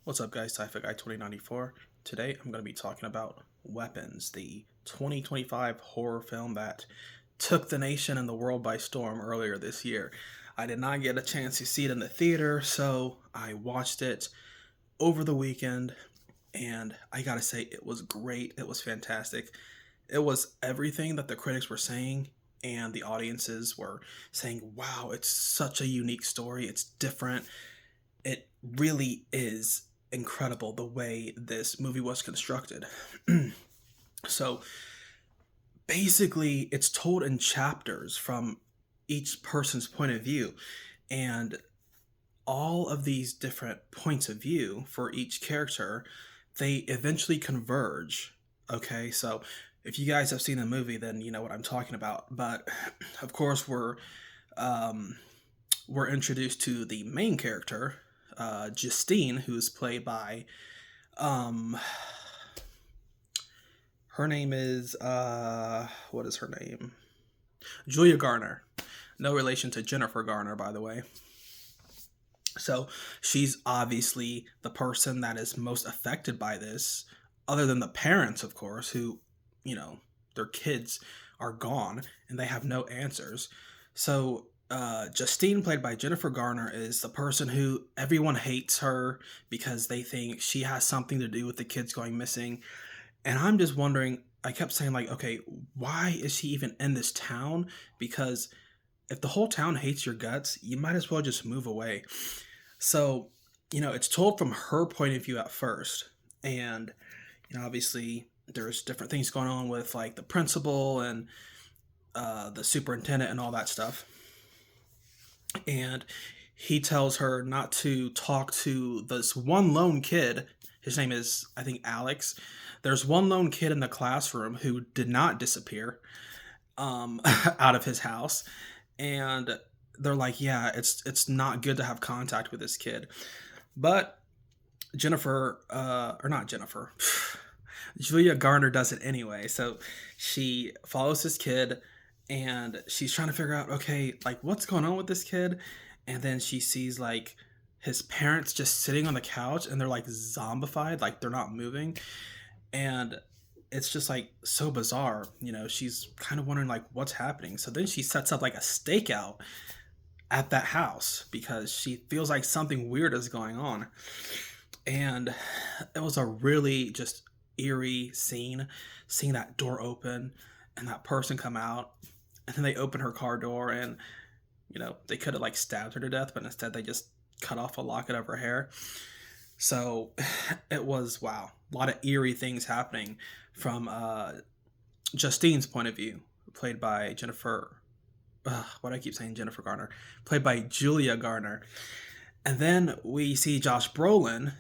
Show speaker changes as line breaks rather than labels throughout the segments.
What's up, guys? Sci-Fi Guy 2094. Today, I'm going to be talking about Weapons, the 2025 horror film that took the nation and the world by storm earlier this year. I did not get a chance to see it in the theater, so I watched it over the weekend, and I gotta say, it was great. It was fantastic. It was everything that the critics were saying, and the audiences were saying, wow, it's such a unique story. It's different. It really is incredible the way this movie was constructed. So basically, it's told in chapters from each person's point of view, and all of these different points of view for each character, they eventually converge. Okay, so if you guys have seen the movie, then you know what I'm talking about. But of course, um, we're introduced to the main character, Justine, who is played by um, her name is what is her name? Julia Garner. No relation to Jennifer Garner, by the way. So she's obviously the person that is most affected by this, other than the parents, of course, who, you know, their kids are gone and they have no answers. So Justine, played by Jennifer Garner, is the person who everyone hates her because they think she has something to do with the kids going missing. And I'm just wondering, I kept saying, like, okay, why is she even in this town? Because if the whole town hates your guts, you might as well just move away. So, it's told from her point of view at first. And, obviously there's different things going on with like the principal and the superintendent and all that stuff. And he tells her not to talk to this one lone kid. His name is, I think, Alex. There's one lone kid in the classroom who did not disappear out of his house. And they're like, yeah, it's not good to have contact with this kid. But Jennifer, or not Jennifer, Julia Garner does it anyway. So she follows this kid and she's trying to figure out, okay, like what's going on with this kid? And then she sees like his parents just sitting on the couch and they're like zombified, like they're not moving. And it's just like so bizarre. She's kind of wondering like what's happening. So then she sets up like a stakeout at that house because she feels like something weird is going on. And it was a really just eerie scene, seeing that door open and that person come out, and then they open her car door, and they could have like stabbed her to death, but instead they just cut off a locket of her hair. So it was, wow, a lot of eerie things happening from Justine's point of view, played by Jennifer. What do I keep saying? Jennifer Garner, played by Julia Garner. And then we see Josh Brolin.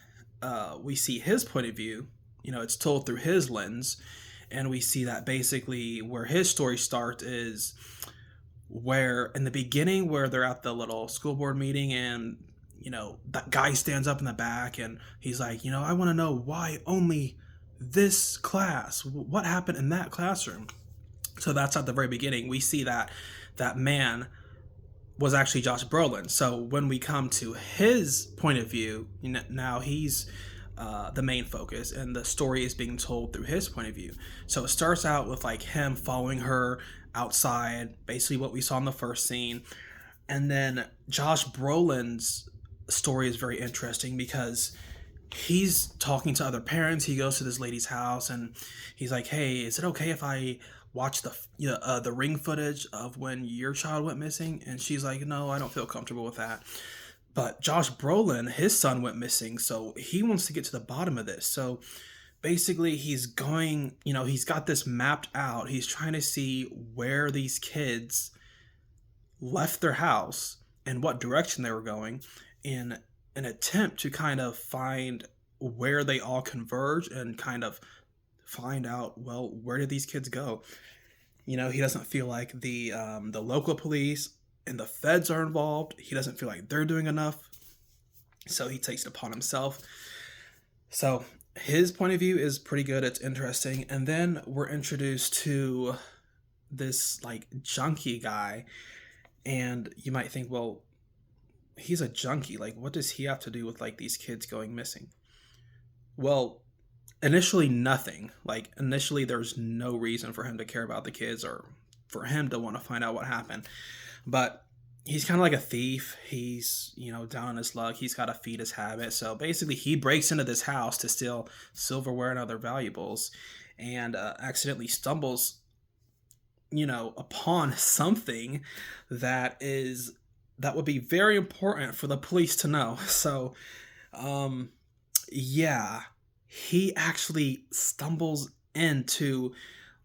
We see his point of view. It's told through his lens, and we see that basically where his story starts is where in the beginning, where they're at the little school board meeting, and that guy stands up in the back and he's like, I want to know why only this class, what happened in that classroom. So that's at the very beginning. We see that man was actually Josh Brolin. So when we come to his point of view, now he's the main focus, and the story is being told through his point of view. So it starts out with like him following her outside, basically what we saw in the first scene. And then Josh Brolin's story is very interesting because he's talking to other parents. He goes to this lady's house and he's like, hey, is it okay if I watch the ring footage of when your child went missing? And she's like, no, I don't feel comfortable with that. But Josh Brolin, his son went missing, so he wants to get to the bottom of this. So basically he's going, he's got this mapped out. He's trying to see where these kids left their house and what direction they were going in an attempt to kind of find where they all converge and kind of find out, well, where did these kids go? He doesn't feel like the local police and the feds are involved. He doesn't feel like they're doing enough. So he takes it upon himself. So his point of view is pretty good. It's interesting. And then we're introduced to this like junkie guy. And you might think, well, he's a junkie. Like, what does he have to do with like these kids going missing? Well, initially nothing. Like initially there's no reason for him to care about the kids or for him to want to find out what happened. But he's kind of like a thief. He's, down on his luck. He's got to feed his habit. So basically he breaks into this house to steal silverware and other valuables and accidentally stumbles, upon something that is that would be very important for the police to know. So, um yeah, he actually stumbles into,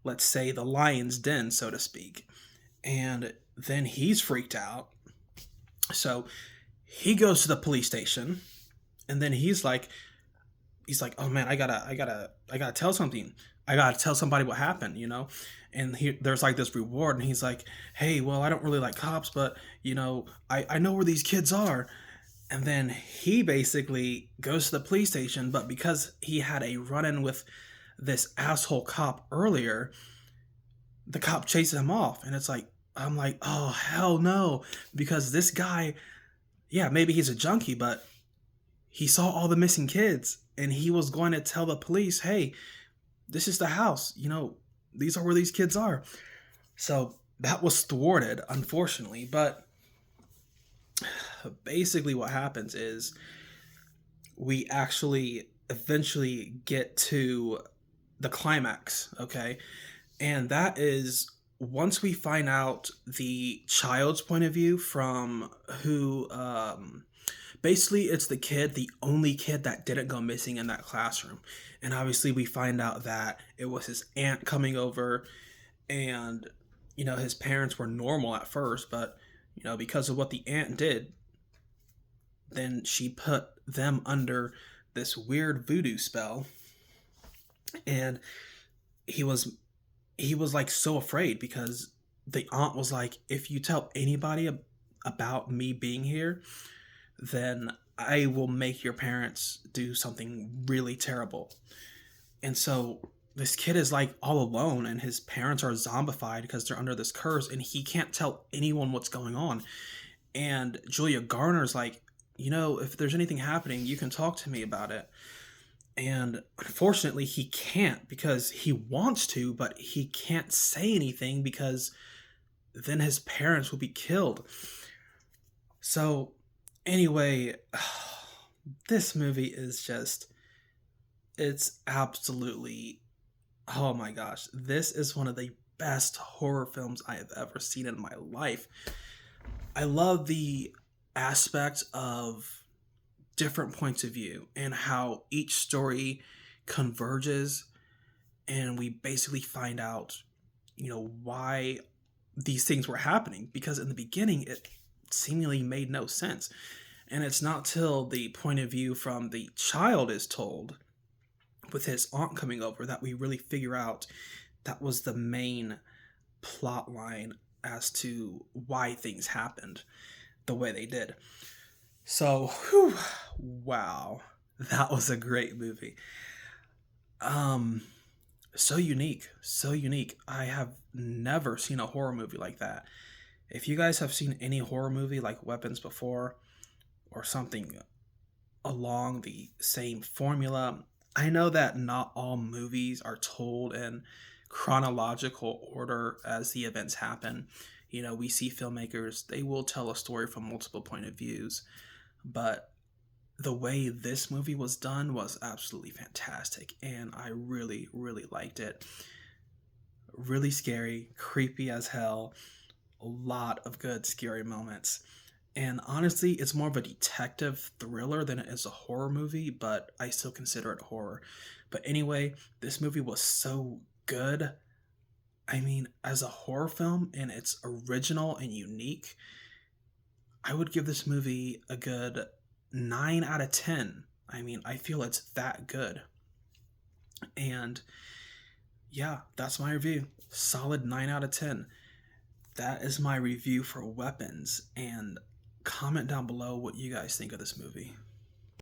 let's say, the lion's den, so to speak. And then he's freaked out. So he goes to the police station and then he's like, "Oh man, I gotta tell something. I gotta tell somebody what happened, And there's like this reward, and he's like, "Hey, well, I don't really like cops, but I know where these kids are." And then he basically goes to the police station, but because he had a run-in with this asshole cop earlier, the cop chases him off, and I'm like, "Oh hell no," because this guy, yeah, maybe he's a junkie, but he saw all the missing kids, and he was going to tell the police, "Hey, this is the house. These are where these kids are." So that was thwarted, unfortunately. But basically, what happens is we actually eventually get to the climax, okay? And that is once we find out the child's point of view from who, basically, it's the only kid that didn't go missing in that classroom. And obviously, we find out that it was his aunt coming over, and, his parents were normal at first, but, because of what the aunt did, then she put them under this weird voodoo spell. And he was like so afraid because the aunt was like, if you tell anybody about me being here, then I will make your parents do something really terrible. And so this kid is like all alone, and his parents are zombified because they're under this curse, and he can't tell anyone what's going on. And Julia Garner's like, if there's anything happening, you can talk to me about it. And unfortunately, he can't because he wants to, but he can't say anything because then his parents will be killed. So, anyway, this movie is just, it's absolutely, oh my gosh, this is one of the best horror films I have ever seen in my life. I love the aspect of different points of view and how each story converges, and we basically find out, why these things were happening, because in the beginning it seemingly made no sense. And it's not till the point of view from the child is told with his aunt coming over that we really figure out that was the main plot line as to why things happened the way they did. So, whew, wow, that was a great movie. Um, so unique, so unique. I have never seen a horror movie like that. If you guys have seen any horror movie like Weapons before, or something along the same formula, I know that not all movies are told in chronological order as the events happen. We see filmmakers, they will tell a story from multiple point of views, but the way this movie was done was absolutely fantastic, and I really, really liked it. Really scary, creepy as hell, a lot of good scary moments. And honestly, it's more of a detective thriller than it is a horror movie, but I still consider it horror. But anyway, this movie was so good. I mean, as a horror film and it's original and unique, I would give this movie a good 9 out of 10. I mean, I feel it's that good. And yeah, that's my review. Solid 9 out of 10. That is my review for Weapons. And comment down below what you guys think of this movie.